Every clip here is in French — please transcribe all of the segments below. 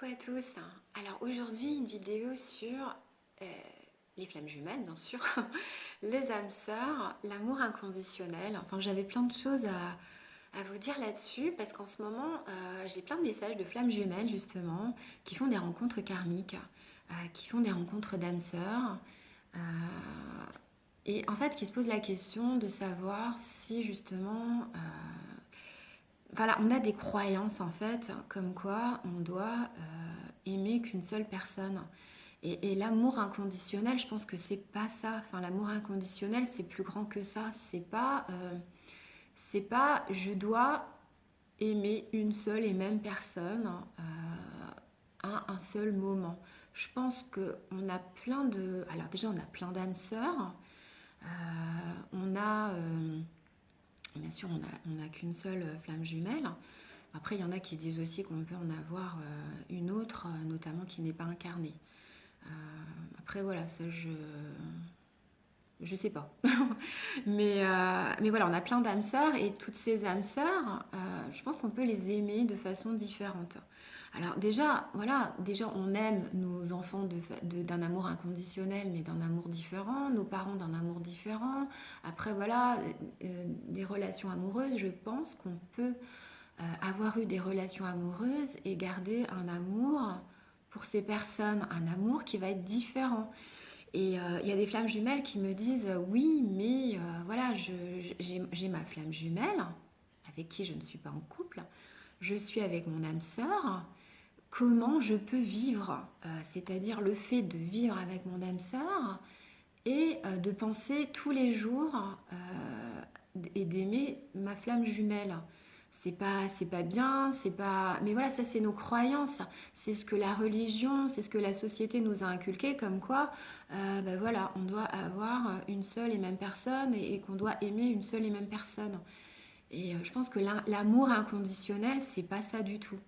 Coucou à tous. Alors aujourd'hui une vidéo sur euh, les flammes jumelles bien sûr, les âmes sœurs, l'amour inconditionnel. Enfin j'avais plein de choses à vous dire là-dessus parce qu'en ce moment j'ai plein de messages de flammes jumelles justement qui font des rencontres karmiques, qui font des rencontres d'âmes sœurs. euh, et en fait qui se posent la question de savoir si justement voilà, on a des croyances en fait, comme quoi on doit aimer qu'une seule personne. Et l'amour inconditionnel, je pense que c'est pas ça. Enfin, l'amour inconditionnel, c'est plus grand que ça. C'est pas je dois aimer une seule et même personne à un seul moment. Je pense que on a plein de. Alors déjà, on a plein d'âmes sœurs. Euh, on a Bien sûr, on n'a qu'une seule flamme jumelle. Après, il y en a qui disent aussi qu'on peut en avoir une autre, notamment qui n'est pas incarnée. Euh, Après, voilà, ça je sais pas. Mais voilà, on a plein d'âmes sœurs et toutes ces âmes sœurs, je pense qu'on peut les aimer de façon différente. Alors déjà, voilà, déjà on aime nos enfants d'un amour inconditionnel, mais d'un amour différent, nos parents d'un amour différent. Après, voilà, des relations amoureuses, je pense qu'on peut avoir eu des relations amoureuses et garder un amour pour ces personnes, un amour qui va être différent. Et il y a des flammes jumelles qui me disent oui, mais voilà, j'ai ma flamme jumelle avec qui je ne suis pas en couple, je suis avec mon âme sœur. Comment je peux vivre, c'est-à-dire le fait de vivre avec mon âme sœur et de penser tous les jours et d'aimer ma flamme jumelle. C'est pas bien, c'est pas. Mais voilà, ça c'est nos croyances, c'est ce que la religion, c'est ce que la société nous a inculqué, comme quoi, ben voilà, on doit avoir une seule et même personne et qu'on doit aimer une seule et même personne. Et je pense que l'amour inconditionnel, c'est pas ça du tout.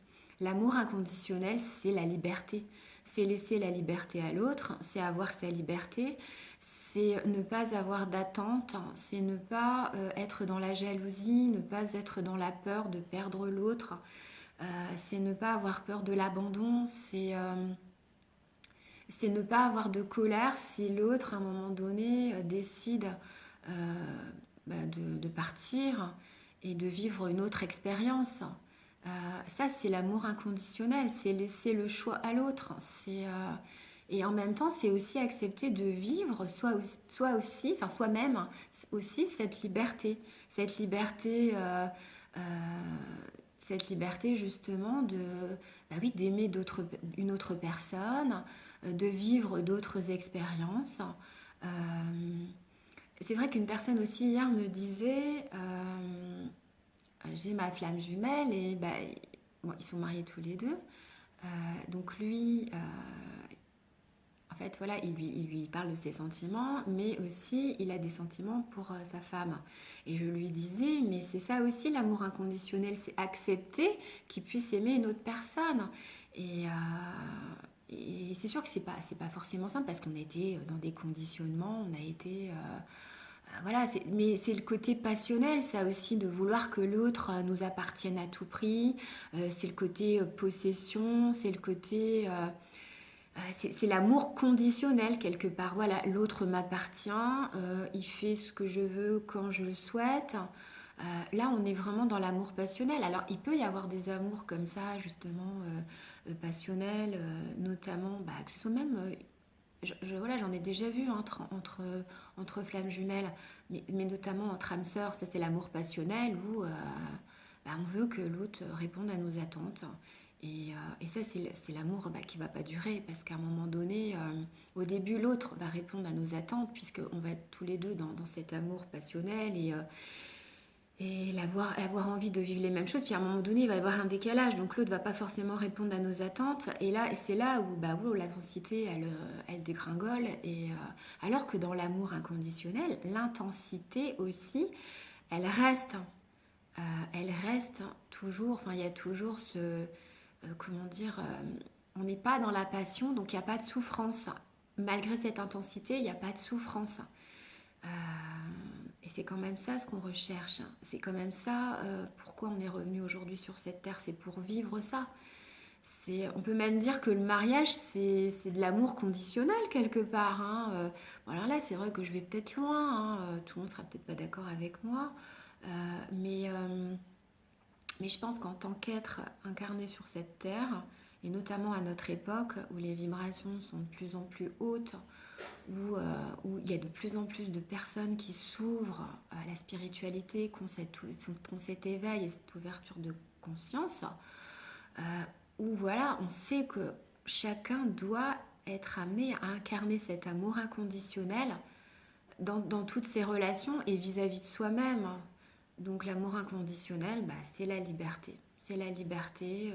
L'amour inconditionnel, c'est la liberté. C'est laisser la liberté à l'autre, c'est avoir sa liberté, c'est ne pas avoir d'attente, c'est ne pas être dans la jalousie, ne pas être dans la peur de perdre l'autre, c'est ne pas avoir peur de l'abandon, c'est ne pas avoir de colère si l'autre, à un moment donné, décide euh, de partir et de vivre une autre expérience. Ça, c'est l'amour inconditionnel, c'est laisser le choix à l'autre. Et en même temps, c'est aussi accepter de vivre enfin soi-même aussi cette liberté, euh, cette liberté justement bah oui, d'aimer une autre personne, de vivre d'autres expériences. Euh, c'est vrai qu'une personne aussi hier me disait j'ai ma flamme jumelle et bah, bon, ils sont mariés tous les deux. Donc lui, en fait, voilà, il lui parle de ses sentiments, mais aussi il a des sentiments pour sa femme. Et je lui disais, mais c'est ça aussi l'amour inconditionnel, c'est accepter qu'il puisse aimer une autre personne. Et, c'est sûr que c'est pas forcément simple parce qu'on a été dans des conditionnements, on a été voilà, mais c'est le côté passionnel, ça aussi, de vouloir que l'autre nous appartienne à tout prix. C'est le côté possession, c'est le côté. C'est l'amour conditionnel quelque part. Voilà, l'autre m'appartient, il fait ce que je veux quand je le souhaite. Là, on est vraiment dans l'amour passionnel. Alors, il peut y avoir des amours comme ça, justement, passionnels, notamment, bah, que ce soit même voilà, j'en ai déjà vu entre flammes jumelles, mais notamment entre âmes sœurs, ça c'est l'amour passionnel où bah, on veut que l'autre réponde à nos attentes. Et ça, c'est l'amour bah, qui ne va pas durer parce qu'à un moment donné, au début, l'autre va répondre à nos attentes puisqu'on va être tous les deux dans cet amour passionnel et l'avoir envie de vivre les mêmes choses. Puis à un moment donné, il va y avoir un décalage. Donc l'autre ne va pas forcément répondre à nos attentes. Et là, c'est là où bah, l'intensité, elle dégringole. Alors que dans l'amour inconditionnel, l'intensité aussi, elle reste. Elle reste toujours. Enfin, il y a toujours comment dire, on n'est pas dans la passion, donc il n'y a pas de souffrance. Malgré cette intensité, il n'y a pas de souffrance. Euh, et c'est quand même ça ce qu'on recherche. C'est quand même ça pourquoi on est revenu aujourd'hui sur cette terre. C'est pour vivre ça. On peut même dire que le mariage, c'est de l'amour conditionnel quelque part, hein. Bon, alors là, c'est vrai que je vais peut-être loin, hein, tout le monde sera peut-être pas d'accord avec moi, euh, mais, euh, mais je pense qu'en tant qu'être incarné sur cette terre, et notamment à notre époque où les vibrations sont de plus en plus hautes, où il y a de plus en plus de personnes qui s'ouvrent à la spiritualité, qui ont cet éveil et cette ouverture de conscience, euh, où voilà, on sait que chacun doit être amené à incarner cet amour inconditionnel dans toutes ses relations et vis-à-vis de soi-même. Donc l'amour inconditionnel, bah, c'est la liberté. C'est la liberté,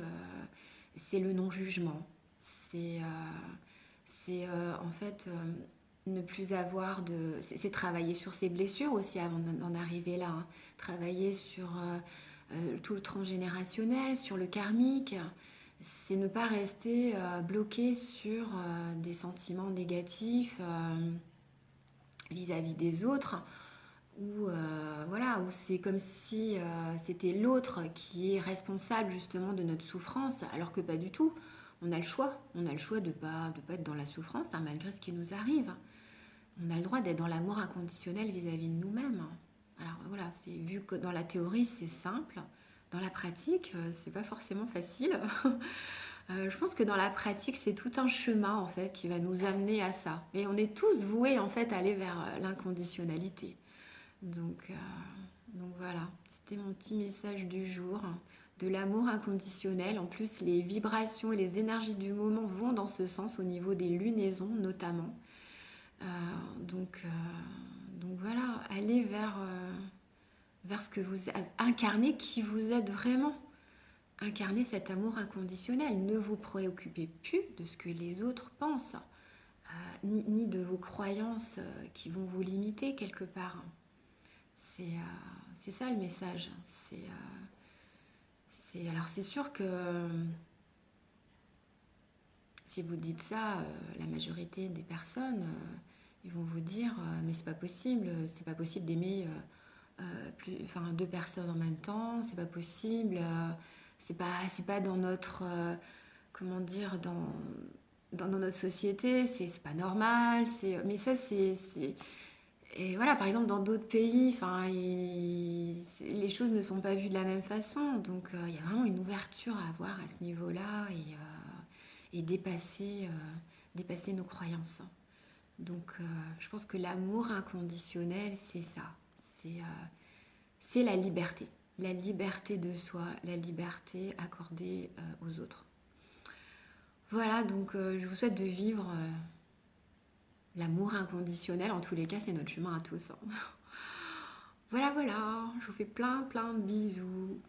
c'est le non-jugement. C'est en fait ne plus avoir de... C'est travailler sur ses blessures aussi avant d'en arriver là, hein. Travailler sur tout le transgénérationnel, sur le karmique. C'est ne pas rester bloqué sur des sentiments négatifs vis-à-vis des autres, où, voilà, où c'est comme si c'était l'autre qui est responsable justement de notre souffrance, alors que pas du tout. On a le choix de pas être dans la souffrance, hein, malgré ce qui nous arrive. On a le droit d'être dans l'amour inconditionnel vis-à-vis de nous-mêmes. Alors voilà, c'est vu que dans la théorie c'est simple, dans la pratique c'est pas forcément facile. Je pense que dans la pratique c'est tout un chemin en fait qui va nous amener à ça. Et on est tous voués en fait à aller vers l'inconditionnalité. Donc, euh, donc voilà, c'était mon petit message du jour, de l'amour inconditionnel. En plus, les vibrations et les énergies du moment vont dans ce sens au niveau des lunaisons notamment. Euh, donc, euh, donc voilà, allez vers ce que vous incarnez, qui vous êtes vraiment. Incarnez cet amour inconditionnel. Ne vous préoccupez plus de ce que les autres pensent, ni de vos croyances qui vont vous limiter quelque part. C'est ça le message. Alors c'est sûr que si vous dites ça, la majorité des personnes, ils vont vous dire mais c'est pas possible d'aimer deux personnes en même temps, c'est pas possible, c'est pas dans notre comment dire dans notre société, c'est pas normal, mais ça c'est et voilà, par exemple, dans d'autres pays, les choses ne sont pas vues de la même façon. Donc, il y a vraiment une ouverture à avoir à ce niveau-là et dépasser nos croyances. Donc, je pense que l'amour inconditionnel, c'est ça. C'est la liberté. La liberté de soi, la liberté accordée aux autres. Voilà, donc je vous souhaite de vivre l'amour inconditionnel. En tous les cas, c'est notre chemin à tous, hein. Voilà, voilà, je vous fais plein de bisous.